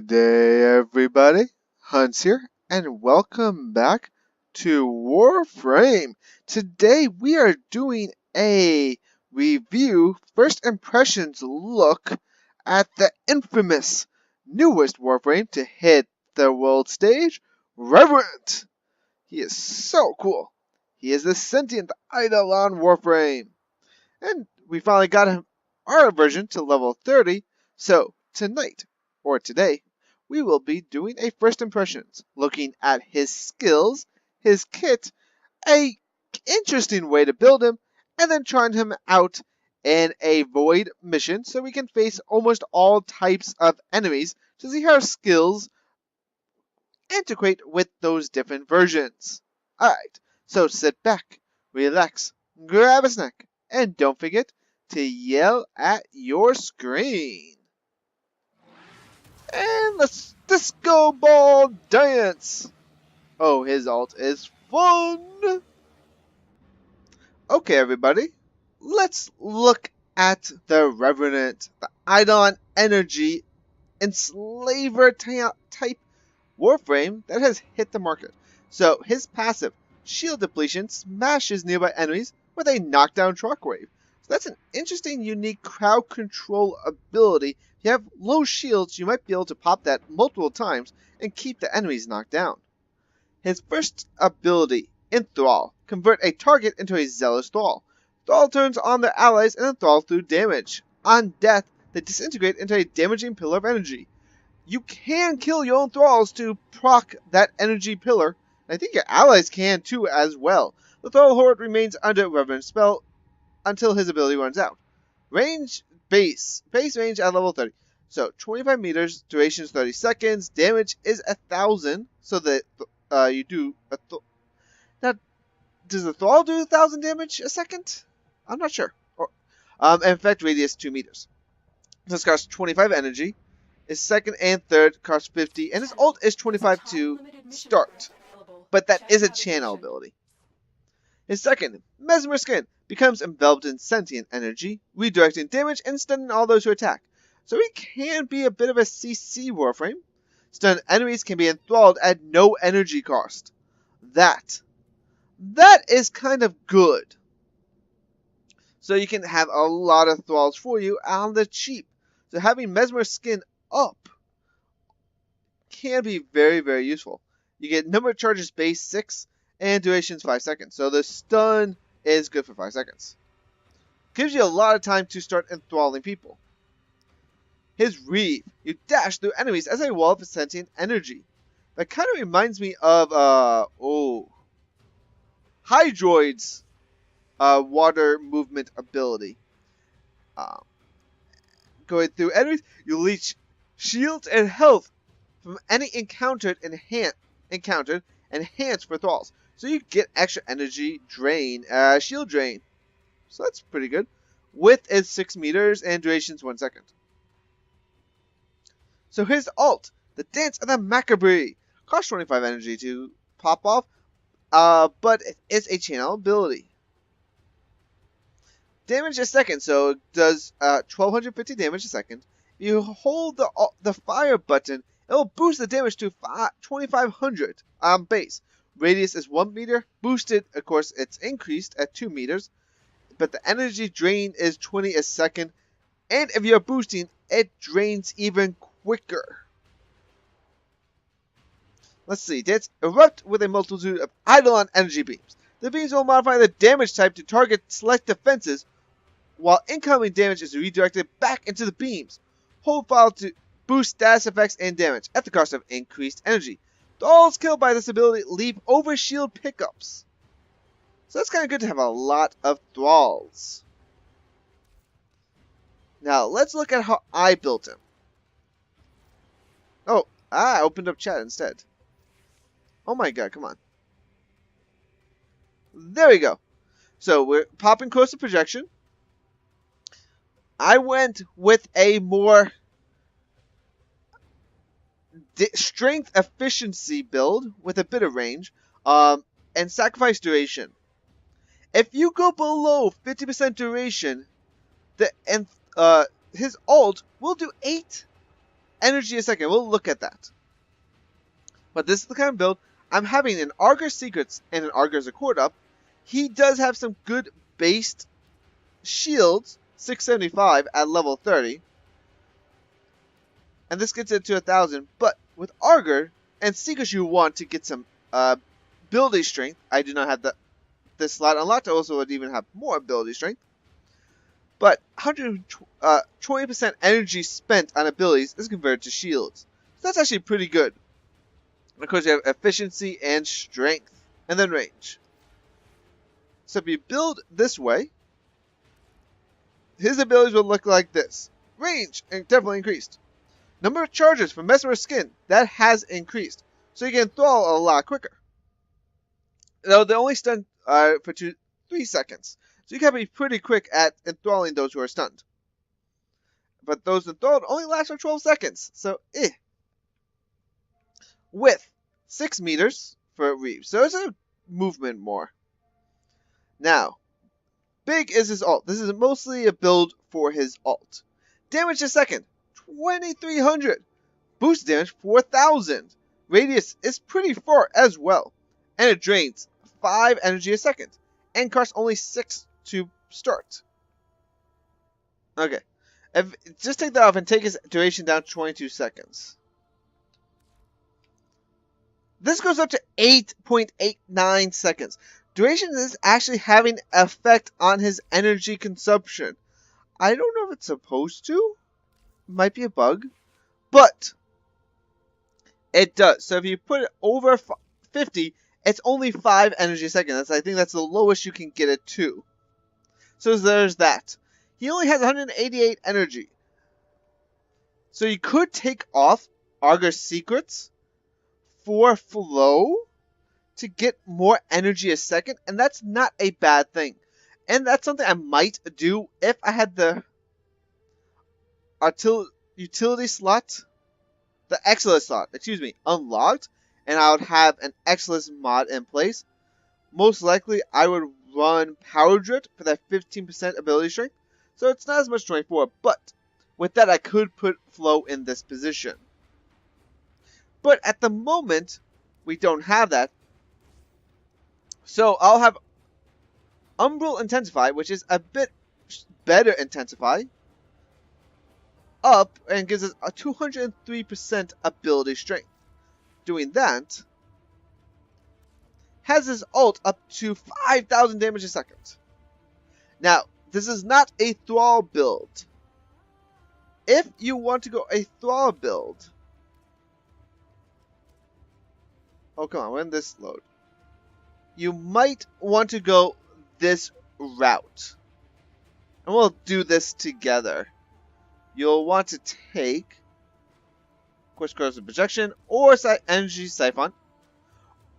Good day, everybody. Heuntz here, and welcome back to Warframe. Today we are doing a review, first impressions look at the infamous newest Warframe to hit the world stage, Revenant. He is so cool. He is the sentient Eidolon Warframe. And we finally got him our version to level 30, so tonight, or today, we will be doing a first impressions, looking at his skills, his kit, a interesting way to build him, and then trying him out in a void mission so we can face almost all types of enemies to see how skills integrate with those different versions. Alright, so sit back, relax, grab a snack, and don't forget to yell at your screen. And let's disco ball dance. Oh, his alt is fun. Okay, everybody, let's look at the Revenant, the Eidolon energy enslaver type Warframe that has hit the market. So his passive, shield depletion, smashes nearby enemies with a knockdown shockwave. So that's an interesting, unique crowd control ability. If you have low shields, you might be able to pop that multiple times and keep the enemies knocked down. His first ability, Enthrall, convert a target into a zealous thrall. Thrall turns on their allies and enthrall through damage. On death, they disintegrate into a damaging pillar of energy. You can kill your own thralls to proc that energy pillar. I think your allies can too as well. The thrall horde remains under Revenant spell until his ability runs out. Range base range at level 30. So 25 meters, duration is 30 seconds, damage is 1,000. So that you do now. Does the thrall do 1,000 damage a second? I'm not sure. Effect radius 2 meters. This costs 25 energy. His second and third cost 50, and his ult is 25 to start. But that is a channel ability. His second, Mesmer Skin, becomes enveloped in sentient energy, redirecting damage and stunning all those who attack. So he can be a bit of a CC Warframe. Stunned enemies can be enthralled at no energy cost. That is kind of good. So you can have a lot of thralls for you on the cheap. So having Mesmer Skin up can be very, very useful. You get number of charges base 6 and duration is 5 seconds. So the stun is good for 5 seconds. Gives you a lot of time to start enthralling people. His Reeve. You dash through enemies as a wall of sentient energy. That kind of reminds me of Hydroid's water movement ability. Going through enemies, you leech shields and health from any encountered enhanced for thralls. So you get extra energy drain, shield drain. So that's pretty good. Width is 6 meters and duration is 1 second. So his ult, the Dance of the Macabre, costs 25 energy to pop off, but it is a channel ability. Damage a second, so it does 1250 damage a second. If you hold the fire button, it will boost the damage to 2500 on base. Radius is 1 meter. Boosted, of course, it's increased at 2 meters. But the energy drain is 20 a second. And if you're boosting, it drains even quicker. Let's see. Dance erupt with a multitude of Eidolon energy beams. The beams will modify the damage type to target select defenses, while incoming damage is redirected back into the beams. Hold file to boost status effects and damage at the cost of increased energy. Thralls killed by this ability leave overshield pickups. So that's kind of good to have a lot of thralls. Now let's look at how I built him. Oh, I opened up chat instead. Oh my god, come on. There we go. So we're popping coastal projection. I went with a more strength efficiency build with a bit of range, and sacrifice duration. If you go below 50% duration, his ult will do 8 energy a second. We'll look at that. But this is the kind of build I'm having an Augur Secrets and an Augur Accord up. He does have some good based shields, 675 at level 30. And this gets it to 1,000. But with Augur and Secrets, you want to get some ability strength. I do not have this slot unlocked. I also would even have more ability strength. But 120% energy spent on abilities is converted to shields. So that's actually pretty good. And of course, you have efficiency and strength. And then range. So if you build this way, his abilities will look like this. Range definitely increased. Number of charges for Mesmer Skin, that has increased. So you can thrall a lot quicker. Though they only stun for 3 seconds. So you can be pretty quick at enthralling those who are stunned. But those enthralled only last for 12 seconds. So, Width, 6 meters for Reeves. So there's a movement more. Now, big is his ult. This is mostly a build for his ult. Damage a second, 2,300. Boost damage, 4,000. Radius is pretty far as well. And it drains 5 energy a second. And costs only 6 to start. Okay. Just take that off and take his duration down to 22 seconds. This goes up to 8.89 seconds. Duration is actually having an effect on his energy consumption. I don't know if it's supposed to. Might be a bug. But it does. So if you put it over 50, it's only 5 energy a second. I think that's the lowest you can get it to. So there's that. He only has 188 energy. So you could take off Augur Secrets for flow to get more energy a second, and that's not a bad thing. And that's something I might do if I had the utility slot, the Exilus slot, unlocked, and I would have an Exilus mod in place. Most likely, I would run Power Drift for that 15% ability strength, so it's not as much 24, but with that, I could put Flow in this position. But at the moment, we don't have that. So I'll have Umbral Intensify, which is a bit better Intensify, up and gives us a 203% ability strength. Doing that has his ult up to 5,000 damage a second. Now, this is not a Thrall build. If you want to go a Thrall build... Oh, come on, when this load? You might want to go this route. And we'll do this together. You'll want to take, of course, corrosive projection or energy siphon.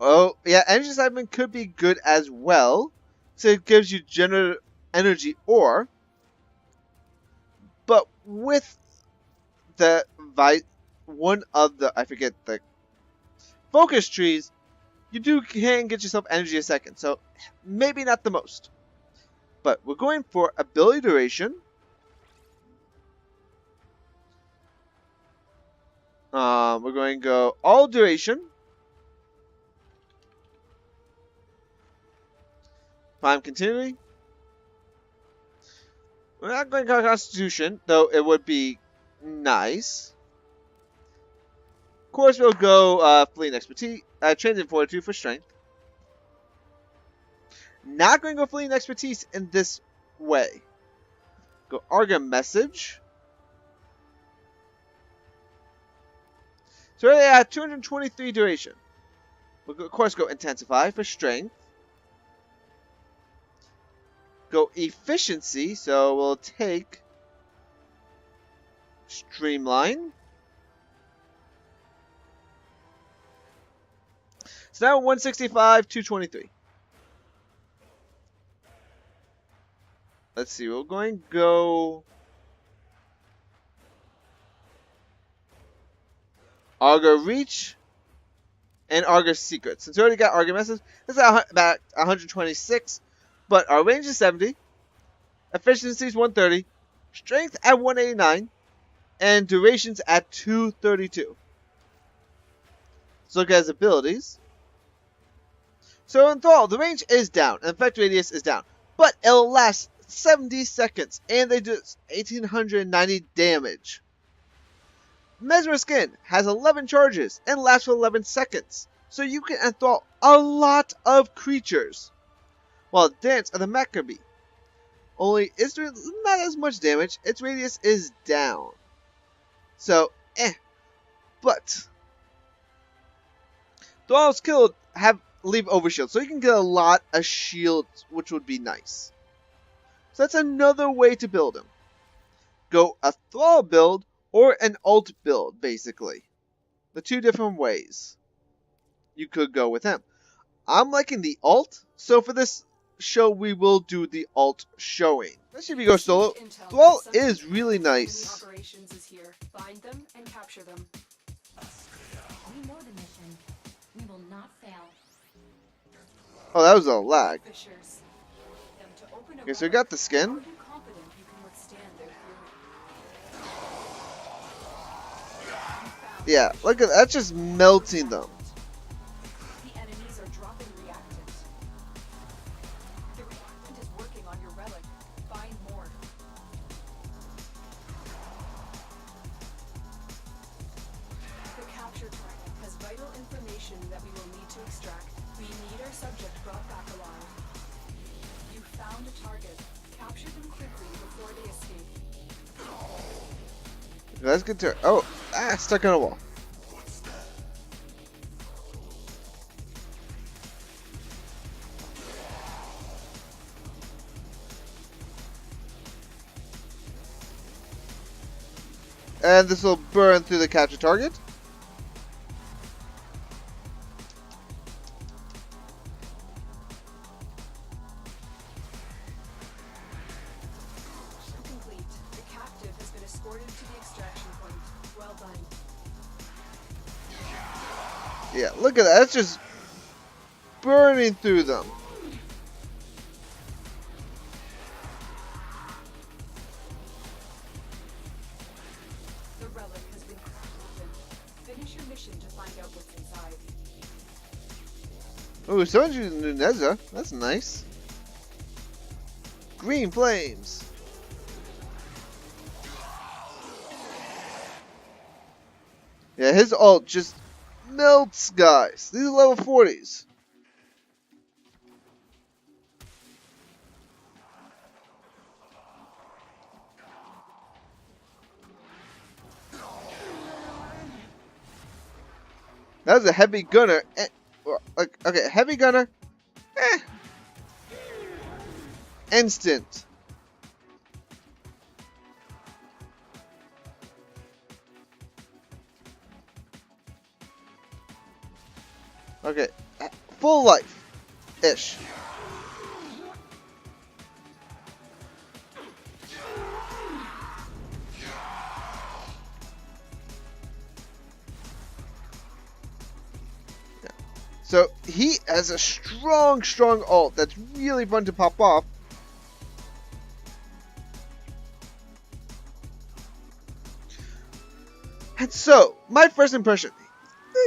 Oh, yeah, energy siphon could be good as well. So it gives you general energy ore. But with the one of the, I forget the focus trees, you can get yourself energy a second. So maybe not the most. But we're going for ability duration. We're going to go all duration. Prime continuing. We're not going to go Constitution, though it would be nice. Of course, we'll go Fleeing Expertise, Transient Fortitude for Strength. Not going to go Fleeing Expertise in this way. Go Augur Message. So we're at 223 duration. We'll of course go Intensify for Strength. Go Efficiency, so we'll take Streamline. So now 165, 223. Let's see, we're going to go Augur Reach and Augur Secrets. Since we already got Augur Message, this is about 126, but our range is 70, efficiency is 130, strength at 189, and durations at 232. Let's look at his abilities. So in Thrall, the range is down, and effect radius is down, but it'll last 70 seconds, and they do 1890 damage. Mesmer Skin has 11 charges and lasts for 11 seconds, so you can enthrall a lot of creatures. While Dance of the Maccabee only is doing not as much damage, its radius is down. So, but Thralls killed leave overshield, so you can get a lot of shields, which would be nice. So that's another way to build him. Go a Thrall build or an alt build, basically. The two different ways you could go with him. I'm liking the alt, so for this show we will do the alt showing. Especially if you go solo, Thrall is really nice. Operations is here. Find them and capture them. We know the mission. We will not fail. Oh, that was a lag. Okay, so we got the skin. Yeah, look at that, just melting them. The enemies are dropping reactant. The reactant is working on your relic. Find more. The capture target has vital information that we will need to extract. We need our subject brought back alive. You found a target. Capture them quickly before they escape. Let's get to. Oh, stuck on a wall. And this will burn through the capture target. Complete. The captive has been escorted to the extraction point. Well done. Yeah, look at that. It's just burning through them. The relic has been cracked open. Finish your mission to find out what's inside. Ooh, someone's using Nuneza. That's nice. Green flames. Yeah, his ult just melts guys. These are level 40s. That was a heavy gunner. Okay, heavy gunner. Instant. Okay, full life-ish. So he has a strong ult that's really fun to pop off. And so, my first impression,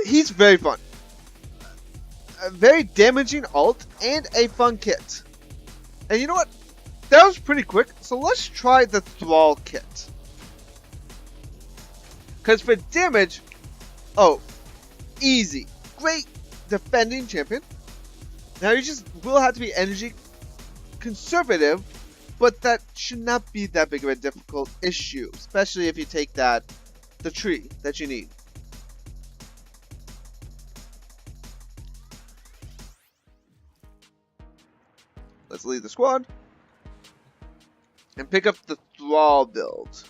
he's very fun. A very damaging ult and a fun kit. And you know what? That was pretty quick, so let's try the Thrall kit. Because for damage, oh, easy. Great defending champion. Now you just will have to be energy conservative, but that should not be that big of a difficult issue, especially if you take the tree that you need. Let's leave the squad and pick up the Thrall build.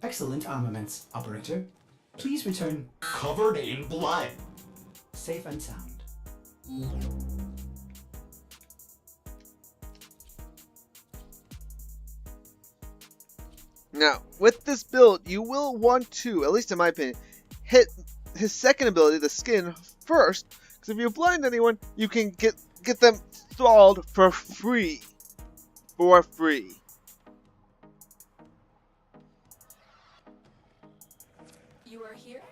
Excellent armaments, operator. Please return Covered in blood. safe and sound. Now, with this build, you will want to, at least in my opinion, hit his second ability, the skin, first. Because if you blind anyone, you can get them thralled for free. For free. You are here.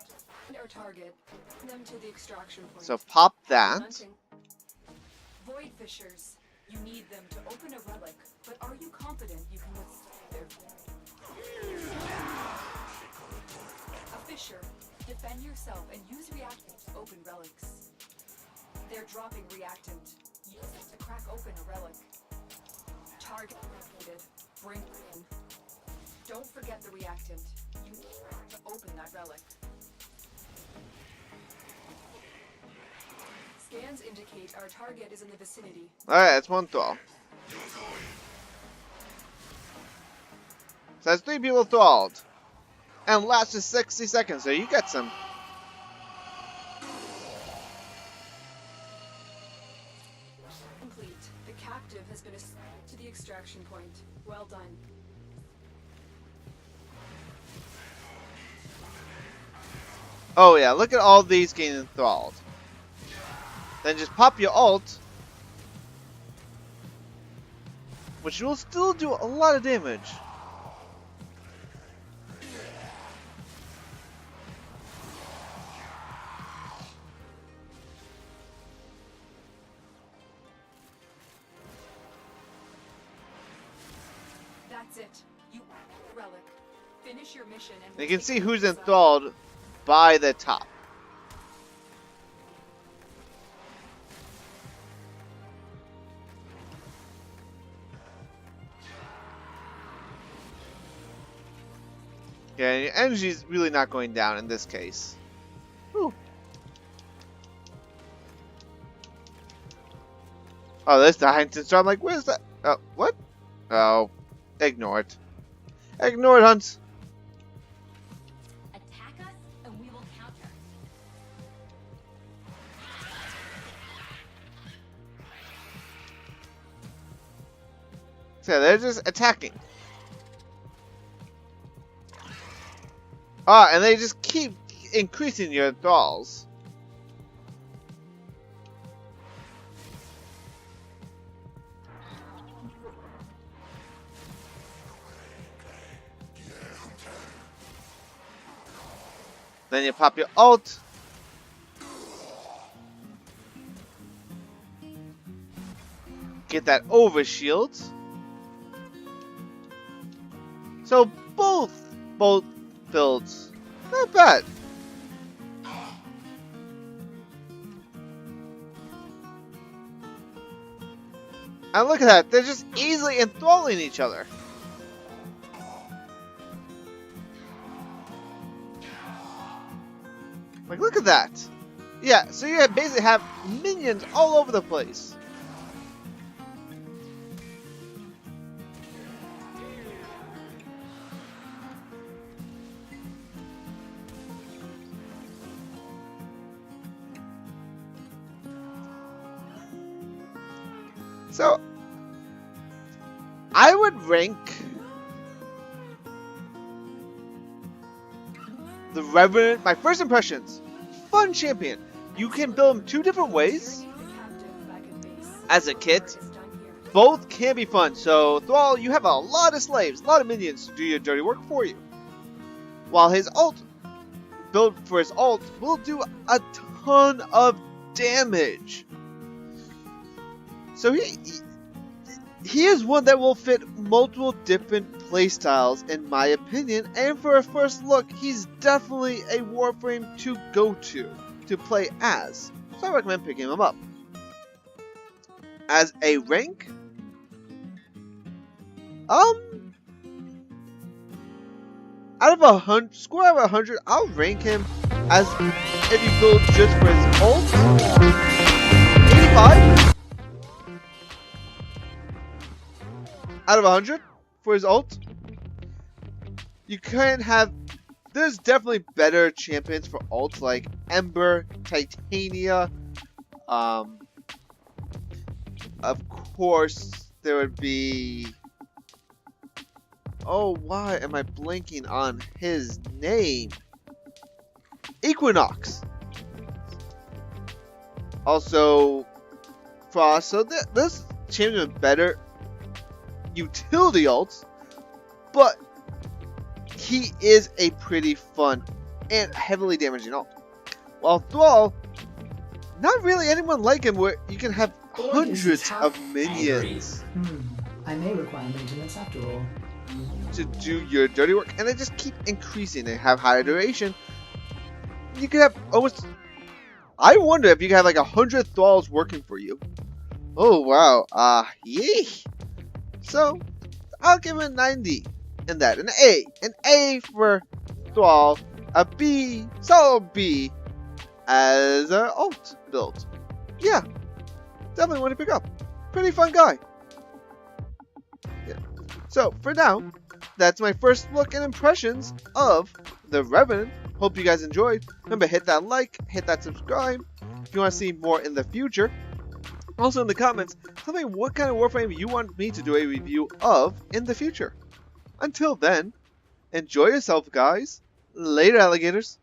Our target. Them to the extraction point. So pop that. Hunting. Void fishers. You need them to open a relic, but are you confident you can withstand their... A fisher. Defend yourself and use reactant to open relics. They're dropping reactant. Use it to crack open a relic. Target located. Bring it in. Don't forget the reactant. You need to open that relic. Scans indicate our target is in the vicinity. Alright, that's one thrall. So that's 3 people thralled. And lasts just 60 seconds, so you get some. Complete. The captive has been assigned to the extraction point. Well done. Oh yeah, look at all these getting enthralled. Then just pop your ult, which will still do a lot of damage. That's it. You relic. Finish your mission and You can see who's enthralled by the top. Yeah, your energy's really not going down in this case. Whew. Oh, there's the Heuntz. So I'm like, where's that? Oh, what? Oh, ignore it. Ignore it, Heuntz. Attack us, and we will counter. So they're just attacking. Ah, and they just keep increasing your thralls. Then you pop your ult. Get that overshield. So both builds, not bad. And look at that, they're just easily enthralling each other. Like, look at that. Yeah, so you basically have minions all over the place. So, I would rank the Revenant, my first impressions, fun champion. You can build him 2 different ways. As a kit, both can be fun. So, Thrall, you have a lot of slaves, a lot of minions to do your dirty work for you. While his ult, build for his ult, will do a ton of damage. So he is one that will fit multiple different playstyles in my opinion, and for a first look, he's definitely a Warframe to go to play as. So I recommend picking him up. As a rank, out of 100, score out of 100, I'll rank him as, if you build just for his ult, 85. Out of 100 for his ult. You can have, there's definitely better champions for ults like Ember, Titania. Of course, there would be, oh, why am I blanking on his name? Equinox. Also, Frost. So this champion is better utility ults, but he is a pretty fun and heavily damaging ult. While Thrall, not really anyone like him where you can have hundreds of minions I may require maintenance after all. to do your dirty work, and they just keep increasing. They have higher duration. You could have almost... I wonder if you could have like 100 Thralls working for you. Oh wow, yee. So, I'll give it a 90 in that. An A for Thrall, a B, solid B, as an alt build. Yeah, definitely want to pick up. Pretty fun guy. Yeah. So, for now, that's my first look and impressions of the Revenant. Hope you guys enjoyed. Remember, hit that like, hit that subscribe if you want to see more in the future. Also in the comments, tell me what kind of Warframe you want me to do a review of in the future. Until then, enjoy yourself, guys. Later, alligators.